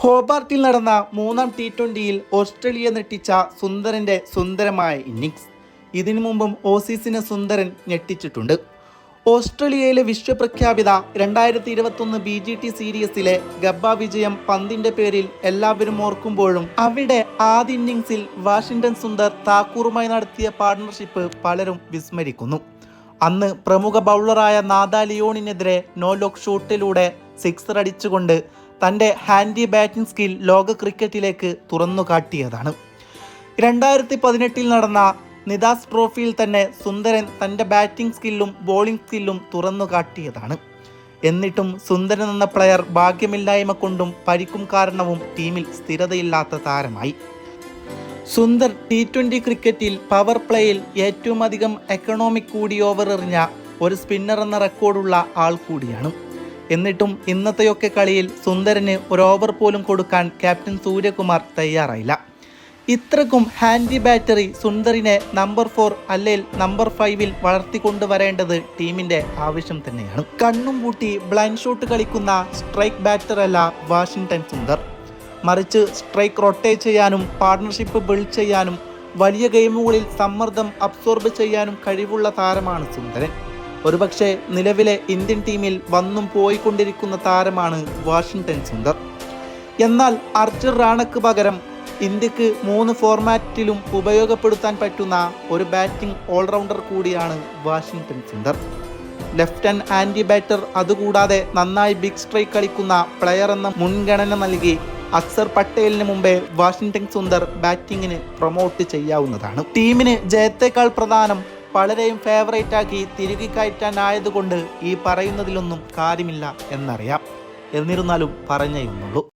ഹോബാർട്ടിൽ നടന്ന മൂന്നാം T20-യിൽ ഓസ്ട്രേലിയ ഞെട്ടിച്ച സുന്ദരന്റെ സുന്ദരമായ ഇന്നിംഗ്സ്. ഇതിനു മുമ്പും ഓസീസിനെ സുന്ദരൻ ഞെട്ടിച്ചിട്ടുണ്ട്. ഓസ്ട്രേലിയയിലെ വിശ്വപ്രഖ്യാപിത 2021 BGT സീരീസിലെ ഗബ്ബ വിജയം പന്തിന്റെ പേരിൽ എല്ലാവരും ഓർക്കുമ്പോഴും അവിടെ ആദ്യ ഇന്നിംഗ്സിൽ വാഷിംഗ്ടൺ സുന്ദർ താക്കൂറുമായി നടത്തിയ പാർട്ണർഷിപ്പ് പലരും വിസ്മരിക്കുന്നു. അന്ന് പ്രമുഖ ബൗളറായ നാദ ലിയോണിനെതിരെ നോ ലോക്ക് ഷോട്ടിലൂടെ സിക്സർ അടിച്ചുകൊണ്ട് തൻ്റെ ഹാൻഡി ബാറ്റിംഗ് സ്കിൽ ലോക ക്രിക്കറ്റിലേക്ക് തുറന്നു കാട്ടിയതാണ്. 2018 നടന്ന നിദാസ് ട്രോഫിയിൽ തന്നെ സുന്ദരൻ തൻ്റെ ബാറ്റിംഗ് സ്കില്ലും ബോളിംഗ് സ്കില്ലും തുറന്നു കാട്ടിയതാണ്. എന്നിട്ടും സുന്ദരൻ എന്ന പ്ലെയർ ഭാഗ്യമില്ലായ്മ കൊണ്ടും പരിക്കും കാരണവും ടീമിൽ സ്ഥിരതയില്ലാത്ത താരമായി. സുന്ദർ T20 ക്രിക്കറ്റിൽ പവർ പ്ലേയിൽ ഏറ്റവും അധികം എക്കണോമിക് കൂടി ഓവർ എറിഞ്ഞ ഒരു സ്പിന്നർ എന്ന റെക്കോർഡുള്ള ആൾ കൂടിയാണ്. എന്നിട്ടും ഇന്നത്തെയൊക്കെ കളിയിൽ സുന്ദരന് ഒരു ഓവർ പോലും കൊടുക്കാൻ ക്യാപ്റ്റൻ സൂര്യകുമാർ തയ്യാറായില്ല. ഇത്രക്കും ഹാൻഡി ബാറ്ററി സുന്ദറിനെ നമ്പർ 4 അല്ലെങ്കിൽ നമ്പർ 5-ൽ വളർത്തിക്കൊണ്ടുവരേണ്ടത് ടീമിന്റെ ആവശ്യം തന്നെയാണ്. കണ്ണും പൂട്ടി ബ്ലൈൻഡ് ഷോട്ട് കളിക്കുന്ന സ്ട്രൈക്ക് ബാറ്റർ അല്ല വാഷിംഗ്ടൺ സുന്ദർ. മറിച്ച് സ്ട്രൈക്ക് റൊട്ടേറ്റ് ചെയ്യാനും പാർട്ണർഷിപ്പ് ബിൽഡ് ചെയ്യാനും വലിയ ഗെയിമുകളിൽ സമ്മർദ്ദം അബ്സോർബ് ചെയ്യാനും കഴിവുള്ള താരമാണ് സുന്ദരൻ. ഒരുപക്ഷെ നിലവിലെ ഇന്ത്യൻ ടീമിൽ വന്നും പോയിക്കൊണ്ടിരിക്കുന്ന താരമാണ് വാഷിംഗ്ടൺ സുന്ദർ. എന്നാൽ അർജുൻ റാണക്ക് പകരം ഇന്ത്യക്ക് 3 ഫോർമാറ്റിലും ഉപയോഗപ്പെടുത്താൻ പറ്റുന്ന ഒരു ബാറ്റിംഗ് ഓൾറൗണ്ടർ കൂടിയാണ് വാഷിംഗ്ടൺ സുന്ദർ. ലെഫ്റ്റ് ഹാൻഡ് ആൻറ്റി ബാറ്റർ, അതുകൂടാതെ നന്നായി ബിഗ് സ്ട്രൈക്ക് കളിക്കുന്ന പ്ലെയർ എന്ന മുൻഗണന നൽകി അക്സർ പട്ടേലിന് മുമ്പേ വാഷിംഗ്ടൺ സുന്ദർ ബാറ്റിങ്ങിന് പ്രൊമോട്ട് ചെയ്യാവുന്നതാണ്. ടീമിന് ജയത്തേക്കാൾ പ്രധാനം പലരെയും ഫേവറേറ്റ് ആക്കി തിരികെ കയറ്റാനായതുകൊണ്ട് ഈ പറയുന്നതിലൊന്നും കാര്യമില്ല എന്നറിയാം. എന്നിരുന്നാലും പറഞ്ഞേ ഉള്ളൂ.